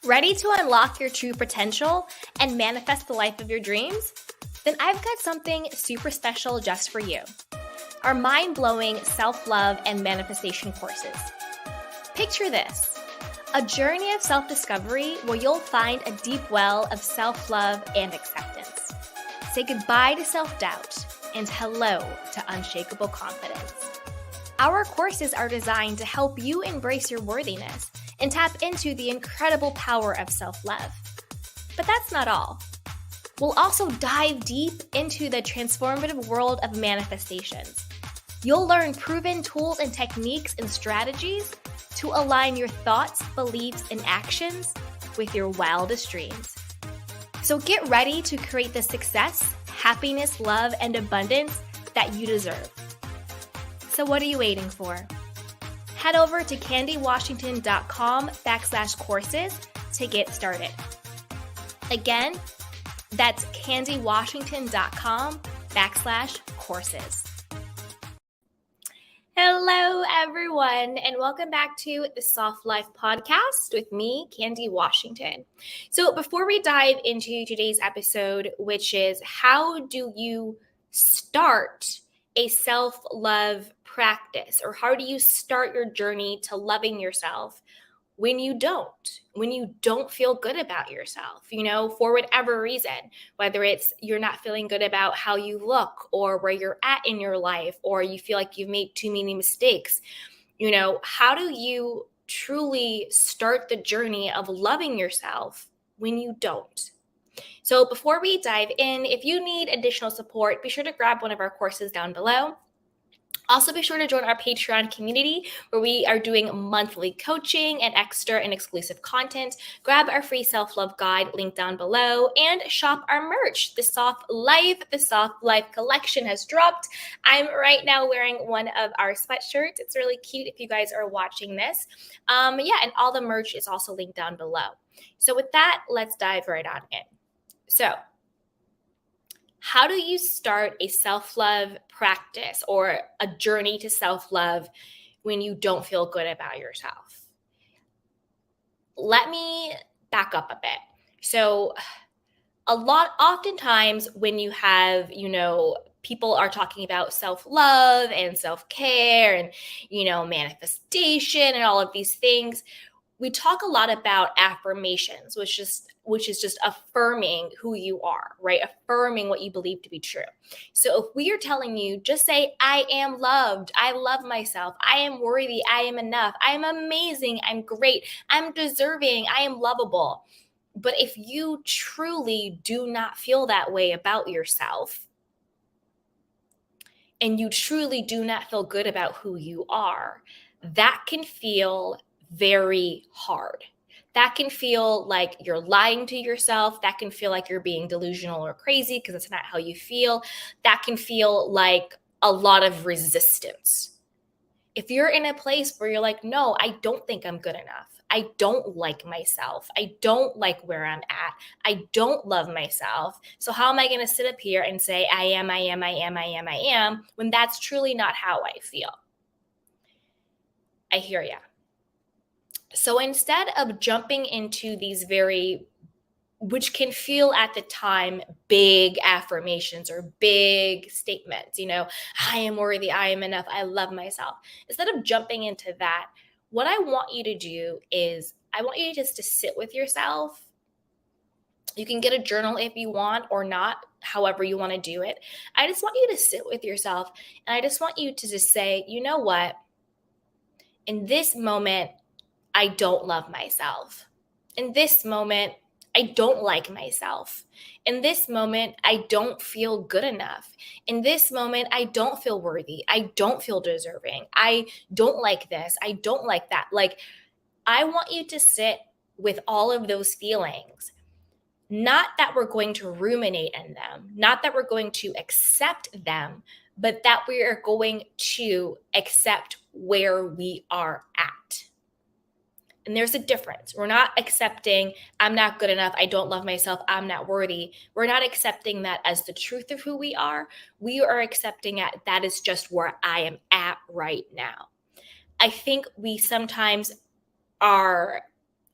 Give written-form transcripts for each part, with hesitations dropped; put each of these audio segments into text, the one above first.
Ready to unlock your true potential and manifest the life of your dreams? Then I've got something super special just for you. Our mind-blowing self-love and manifestation courses. Picture this, a journey of self-discovery where you'll find a deep well of self-love and acceptance. Say goodbye to self-doubt and hello to unshakable confidence. Our courses are designed to help you embrace your worthiness and tap into the incredible power of self-love. But that's not all. We'll also dive deep into the transformative world of manifestations. You'll learn proven tools and techniques and strategies to align your thoughts, beliefs, and actions with your wildest dreams. So get ready to create the success, happiness, love, and abundance that you deserve. So what are you waiting for? Head over to candywashington.com/courses to get started. Again, that's candywashington.com/courses. Hello, everyone, and welcome back to the Soft Life Podcast with me, Candy Washington. So before we dive into today's episode, which is how do you start a self-love practice, or how do you start your journey to loving yourself when you don't feel good about yourself, for whatever reason, whether it's you're not feeling good about how you look or where you're at in your life, or you feel like you've made too many mistakes, how do you truly start the journey of loving yourself when you don't? So before we dive in, if you need additional support, be sure to grab one of our courses down below. Also, be sure to join our Patreon community where we are doing monthly coaching and extra and exclusive content. Grab our free self-love guide link down below and shop our merch. The Soft Life collection has dropped. I'm right now wearing one of our sweatshirts. It's really cute if you guys are watching this. And all the merch is also linked down below. So with that, let's dive right on in. So, how do you start a self-love practice or a journey to self-love when you don't feel good about yourself? Let me back up a bit. So oftentimes when you have, people are talking about self-love and self-care and, manifestation and all of these things, we talk a lot about affirmations, which is just affirming who you are, right? Affirming what you believe to be true. So if we are telling you, just say, I am loved, I love myself, I am worthy, I am enough, I am amazing, I'm great, I'm deserving, I am lovable. But if you truly do not feel that way about yourself, and you truly do not feel good about who you are, that can feel very hard. That can feel like you're lying to yourself. That can feel like you're being delusional or crazy because that's not how you feel. That can feel like a lot of resistance. If you're in a place where you're like, no, I don't think I'm good enough. I don't like myself. I don't like where I'm at. I don't love myself. So how am I going to sit up here and say, I am, when that's truly not how I feel? I hear ya. So instead of jumping into these which can feel at the time, big affirmations or big statements, I am worthy, I am enough, I love myself. Instead of jumping into that, what I want you to do is I want you just to sit with yourself. You can get a journal if you want or not, however you want to do it. I just want you to sit with yourself, and I just want you to just say, you know what? In this moment, I don't love myself. In this moment, I don't like myself. In this moment, I don't feel good enough. In this moment, I don't feel worthy. I don't feel deserving. I don't like this. I don't like that. I want you to sit with all of those feelings. Not that we're going to ruminate in them, not that we're going to accept them, but that we are going to accept where we are at. And there's a difference. We're not accepting, I'm not good enough, I don't love myself, I'm not worthy. We're not accepting that as the truth of who we are. We are accepting that is just where I am at right now. I think we sometimes are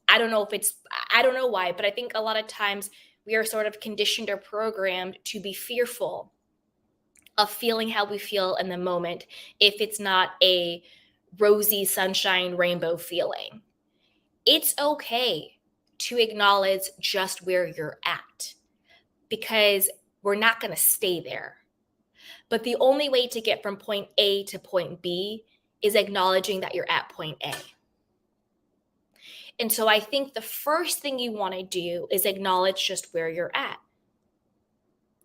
I don't know why, but I think a lot of times we are sort of conditioned or programmed to be fearful of feeling how we feel in the moment if it's not a rosy sunshine rainbow feeling. It's okay to acknowledge just where you're at because we're not going to stay there. But the only way to get from point A to point B is acknowledging that you're at point A. And so I think the first thing you want to do is acknowledge just where you're at.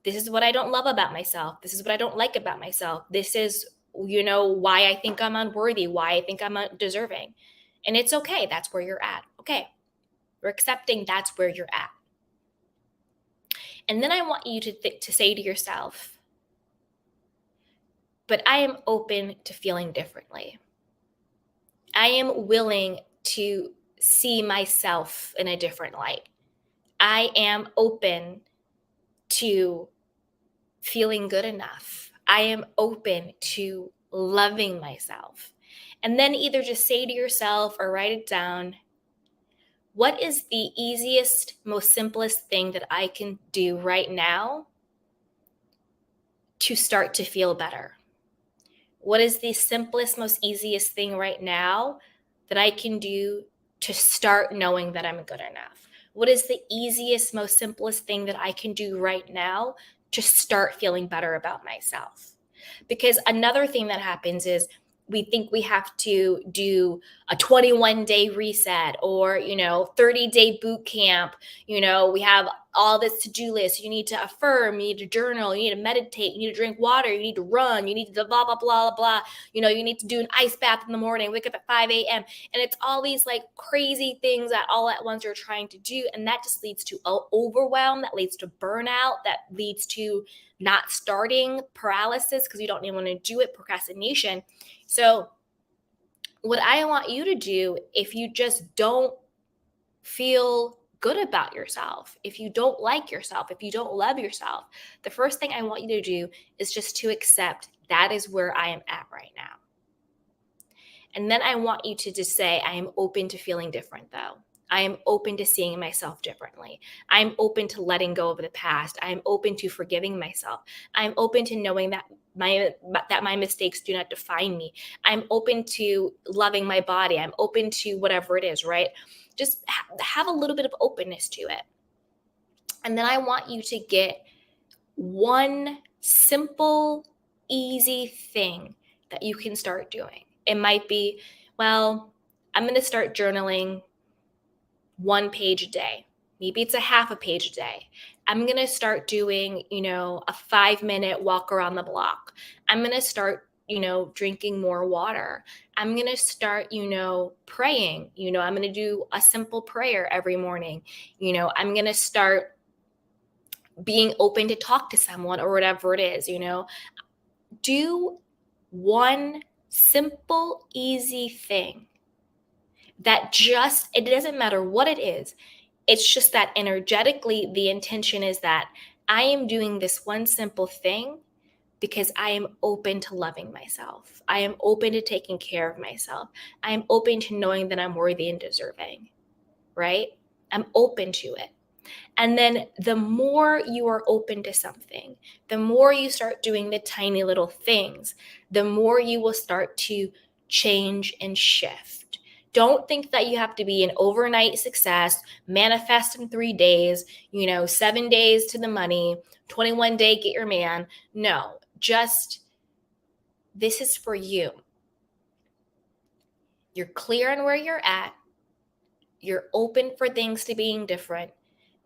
This is what I don't love about myself. This is what I don't like about myself. This is, why I think I'm unworthy, why I think I'm undeserving. And it's okay. That's where you're at. Okay. We're accepting that's where you're at. And then I want you to say to yourself, but I am open to feeling differently. I am willing to see myself in a different light. I am open to feeling good enough. I am open to loving myself. And then either just say to yourself or write it down, what is the easiest, most simplest thing that I can do right now to start to feel better? What is the simplest, most easiest thing right now that I can do to start knowing that I'm good enough? What is the easiest, most simplest thing that I can do right now to start feeling better about myself? Because another thing that happens is we think we have to do a 21-day reset or, 30-day boot camp. We have all this to-do list. You need to affirm, you need to journal, you need to meditate, you need to drink water, you need to run, you need to blah, blah, blah, blah, blah. You need to do an ice bath in the morning, wake up at 5 a.m. And it's all these like crazy things that all at once you're trying to do. And that just leads to overwhelm, that leads to burnout, that leads to not starting, paralysis because you don't even want to do it, procrastination. So what I want you to do, if you just don't feel good about yourself, if you don't like yourself, if you don't love yourself, the first thing I want you to do is just to accept that is where I am at right now. And then I want you to just say, I am open to feeling different though. I am open to seeing myself differently. I'm open to letting go of the past. I'm open to forgiving myself. I'm open to knowing that my mistakes do not define me. I'm open to loving my body. I'm open to whatever it is, right? Just have a little bit of openness to it. And then I want you to get one simple, easy thing that you can start doing. It might be, I'm going to start journaling 1 page a day. Maybe it's a half a page a day. I'm going to start doing, a 5-minute walk around the block. I'm going to start, drinking more water. I'm going to start, praying. I'm going to do a simple prayer every morning. I'm going to start being open to talk to someone or whatever it is, Do one simple, easy thing that it doesn't matter what it is. It's just that energetically, the intention is that I am doing this one simple thing because I am open to loving myself. I am open to taking care of myself. I am open to knowing that I'm worthy and deserving, right? I'm open to it. And then the more you are open to something, the more you start doing the tiny little things, the more you will start to change and shift. Don't think that you have to be an overnight success, manifest in 3 days, 7 days to the money, 21 day, get your man. No, just this is for you. You're clear on where you're at. You're open for things to being different.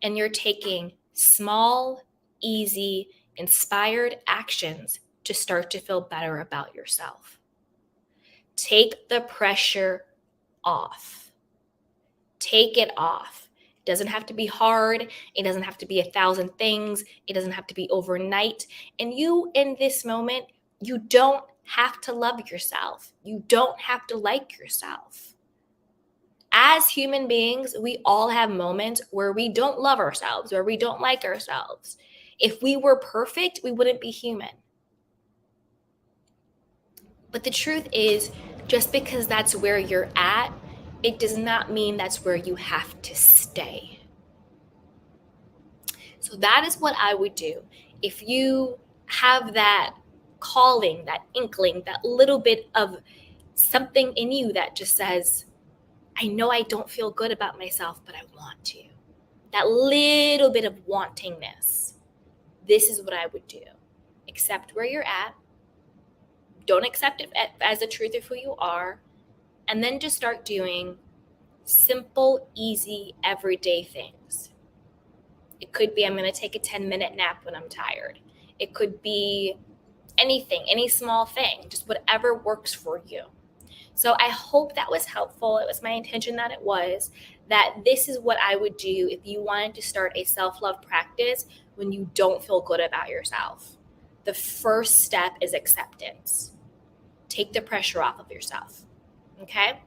And you're taking small, easy, inspired actions to start to feel better about yourself. Take the pressure off. Take it off. It doesn't have to be hard. It doesn't have to be 1,000 things. It doesn't have to be overnight. And you, in this moment, you don't have to love yourself. You don't have to like yourself. As human beings, we all have moments where we don't love ourselves, where we don't like ourselves. If we were perfect, we wouldn't be human. But the truth is, just because that's where you're at, it does not mean that's where you have to stay. So that is what I would do. If you have that calling, that inkling, that little bit of something in you that just says, I know I don't feel good about myself, but I want to. That little bit of wantingness. This is what I would do. Accept where you're at. Don't accept it as the truth of who you are. And then just start doing simple, easy, everyday things. It could be I'm going to take a 10-minute nap when I'm tired. It could be anything, any small thing, just whatever works for you. So I hope that was helpful. It was my intention that it was, that this is what I would do if you wanted to start a self-love practice when you don't feel good about yourself. The first step is acceptance. Take the pressure off of yourself. Okay?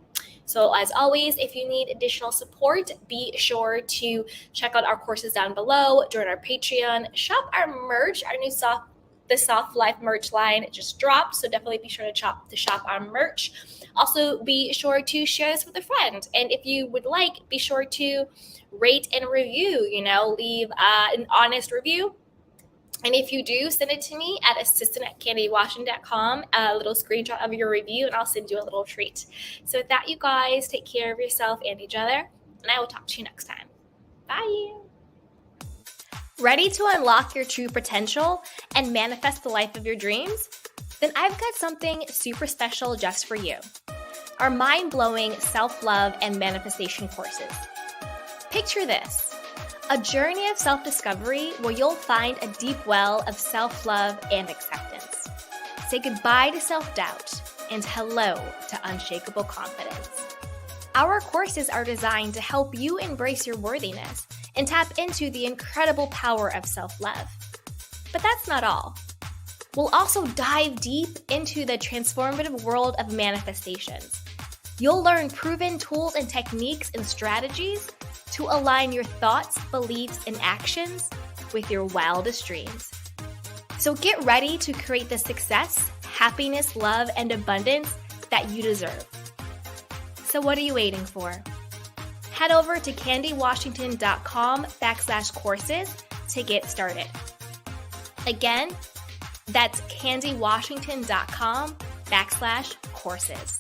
So as always, if you need additional support, be sure to check out our courses down below, join our Patreon, shop our merch, our new the Soft Life merch line just dropped, so definitely be sure to shop our merch. Also, be sure to share this with a friend. And if you would like, be sure to rate and review, leave an honest review. And if you do, send it to me at assistant@candywashington.com, a little screenshot of your review, and I'll send you a little treat. So with that, you guys, take care of yourself and each other, and I will talk to you next time. Bye. Ready to unlock your true potential and manifest the life of your dreams? Then I've got something super special just for you. Our mind-blowing self-love and manifestation courses. Picture this. A journey of self-discovery where you'll find a deep well of self-love and acceptance. Say goodbye to self-doubt and hello to unshakable confidence. Our courses are designed to help you embrace your worthiness and tap into the incredible power of self-love. But that's not all. We'll also dive deep into the transformative world of manifestations. You'll learn proven tools and techniques and strategies to align your thoughts, beliefs, and actions with your wildest dreams. So get ready to create the success, happiness, love, and abundance that you deserve. So what are you waiting for? Head over to candywashington.com/courses to get started. Again, that's candywashington.com/courses.